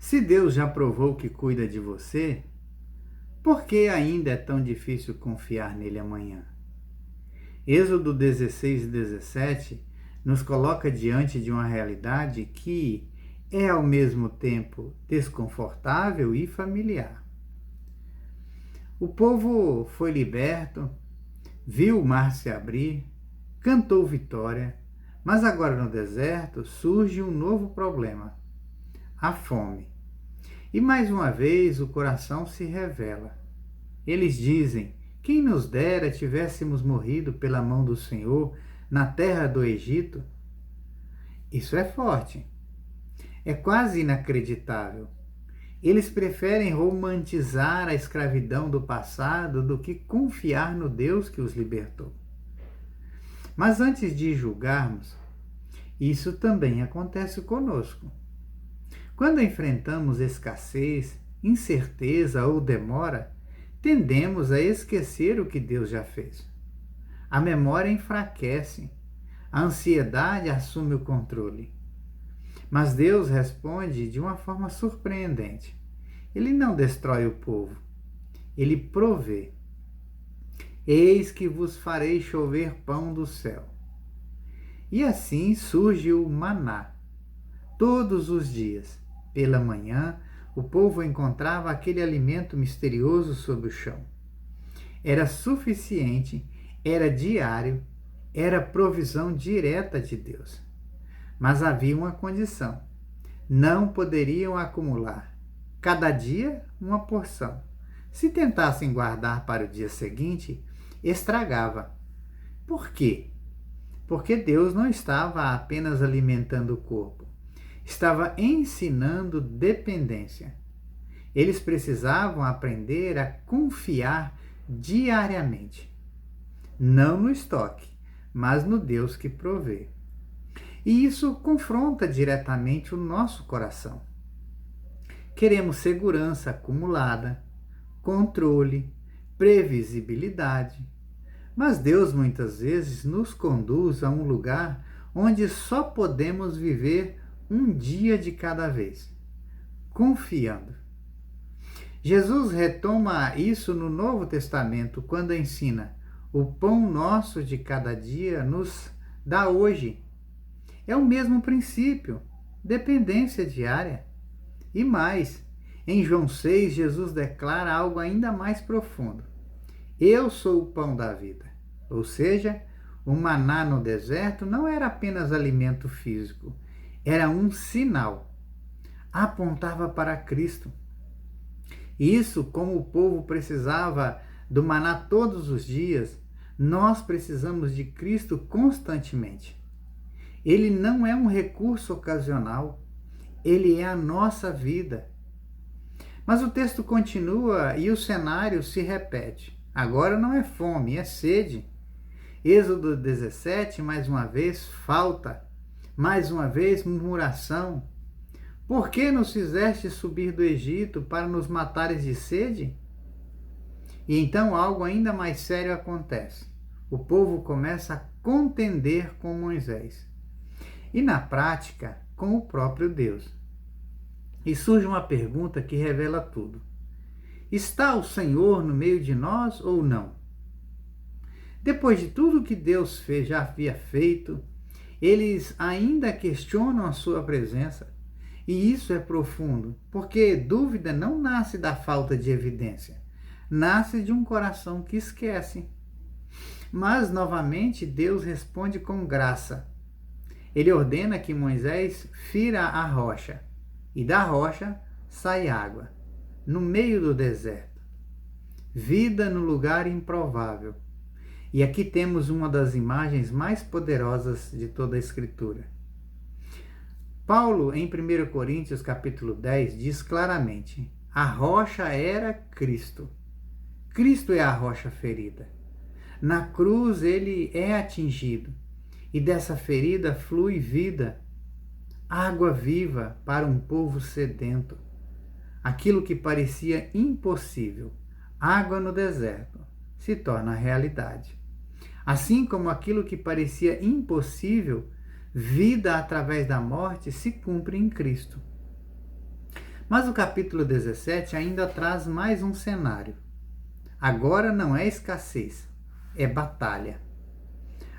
Se Deus já provou que cuida de você, por que ainda é tão difícil confiar nele amanhã? Êxodo 16 e 17 nos coloca diante de uma realidade que é ao mesmo tempo desconfortável e familiar. O povo foi liberto, viu o mar se abrir, cantou vitória, mas agora no deserto surge um novo problema: a fome. E mais uma vez o coração se revela. Eles dizem: quem nos dera tivéssemos morrido pela mão do Senhor na terra do Egito? Isso é forte. É quase inacreditável. Eles preferem romantizar a escravidão do passado do que confiar no Deus que os libertou. Mas antes de julgarmos, isso também acontece conosco. Quando enfrentamos escassez, incerteza ou demora, tendemos a esquecer o que Deus já fez. A memória enfraquece, a ansiedade assume o controle. Mas Deus responde de uma forma surpreendente. Ele não destrói o povo, ele provê. Eis que vos farei chover pão do céu. E assim surge o maná. Todos os dias, pela manhã, o povo encontrava aquele alimento misterioso sob o chão. Era suficiente, era diário, era provisão direta de Deus. Mas havia uma condição: não poderiam acumular. Cada dia, uma porção. Se tentassem guardar para o dia seguinte, estragava. Por quê? Porque Deus não estava apenas alimentando o corpo, estava ensinando dependência. Eles precisavam aprender a confiar diariamente, não no estoque, mas no Deus que provê. E isso confronta diretamente o nosso coração. Queremos segurança acumulada, controle, previsibilidade. Mas Deus muitas vezes nos conduz a um lugar onde só podemos viver um dia de cada vez, confiando. Jesus retoma isso no Novo Testamento quando ensina: o pão nosso de cada dia nos dá hoje. É o mesmo princípio, dependência diária. E mais, em João 6, Jesus declara algo ainda mais profundo: eu sou o pão da vida. Ou seja, o maná no deserto não era apenas alimento físico, era um sinal. Apontava para Cristo. Isso, como o povo precisava do maná todos os dias, nós precisamos de Cristo constantemente. Ele não é um recurso ocasional, ele é a nossa vida. Mas o texto continua e o cenário se repete. Agora não é fome, é sede. Êxodo 17, mais uma vez, falta. Mais uma vez, murmuração. Por que nos fizeste subir do Egito para nos matares de sede? E então algo ainda mais sério acontece. O povo começa a contender com Moisés. E na prática, com o próprio Deus. E surge uma pergunta que revela tudo: está o Senhor no meio de nós ou não? Depois de tudo que Deus já havia feito, eles ainda questionam a sua presença. E isso é profundo, porque dúvida não nasce da falta de evidência, nasce de um coração que esquece. Mas, novamente, Deus responde com graça. Ele ordena que Moisés fira a rocha, e da rocha sai água, no meio do deserto. Vida no lugar improvável. E aqui temos uma das imagens mais poderosas de toda a Escritura. Paulo, em 1 Coríntios capítulo 10, diz claramente: a rocha era Cristo. Cristo é a rocha ferida. Na cruz ele é atingido, e dessa ferida flui vida, água viva para um povo sedento. Aquilo que parecia impossível, água no deserto, se torna realidade. Assim como aquilo que parecia impossível, vida através da morte, se cumpre em Cristo. Mas o capítulo 17 ainda traz mais um cenário. Agora não é escassez, é batalha.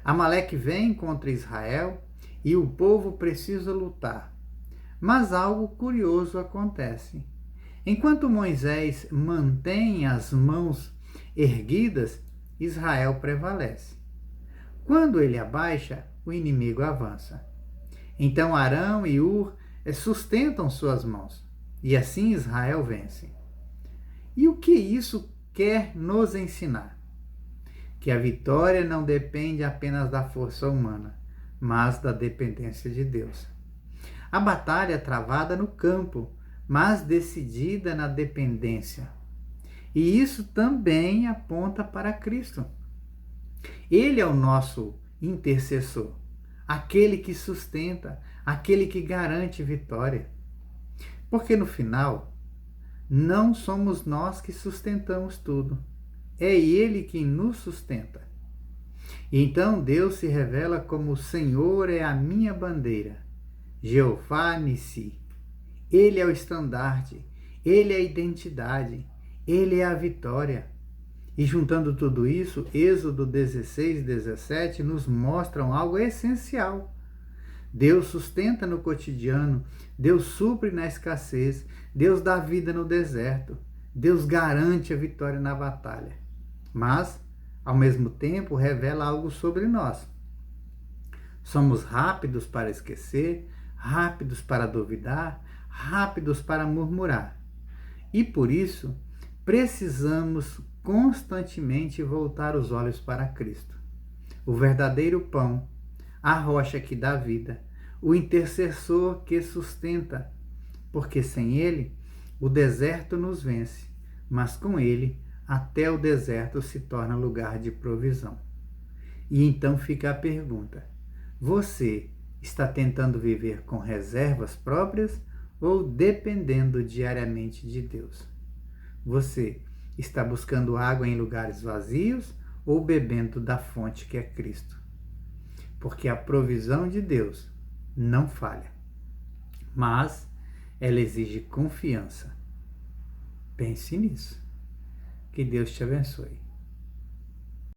Amaleque vem contra Israel e o povo precisa lutar. Mas algo curioso acontece. Enquanto Moisés mantém as mãos erguidas, Israel prevalece. Quando ele abaixa, o inimigo avança. Então Arão e Ur sustentam suas mãos, e assim Israel vence. E o que isso quer nos ensinar? Que a vitória não depende apenas da força humana, mas da dependência de Deus. A batalha é travada no campo, mas decidida na dependência. E isso também aponta para Cristo. Ele é o nosso intercessor, aquele que sustenta, aquele que garante vitória. Porque no final, não somos nós que sustentamos tudo, é Ele quem nos sustenta. E então Deus se revela como o Senhor é a minha bandeira, Jeová Nissi. Ele é o estandarte, Ele é a identidade, Ele é a vitória. E juntando tudo isso, Êxodo 16 e 17 nos mostram algo essencial. Deus sustenta no cotidiano, Deus supre na escassez, Deus dá vida no deserto, Deus garante a vitória na batalha. Mas, ao mesmo tempo, revela algo sobre nós. Somos rápidos para esquecer, rápidos para duvidar, rápidos para murmurar. E por isso, precisamos constantemente voltar os olhos para Cristo, o verdadeiro pão, a rocha que dá vida, o intercessor que sustenta, porque sem ele o deserto nos vence, mas com ele até o deserto se torna lugar de provisão. E então fica a pergunta: você está tentando viver com reservas próprias ou dependendo diariamente de Deus? Você está buscando água em lugares vazios ou bebendo da fonte que é Cristo? Porque a provisão de Deus não falha, mas ela exige confiança. Pense nisso. Que Deus te abençoe.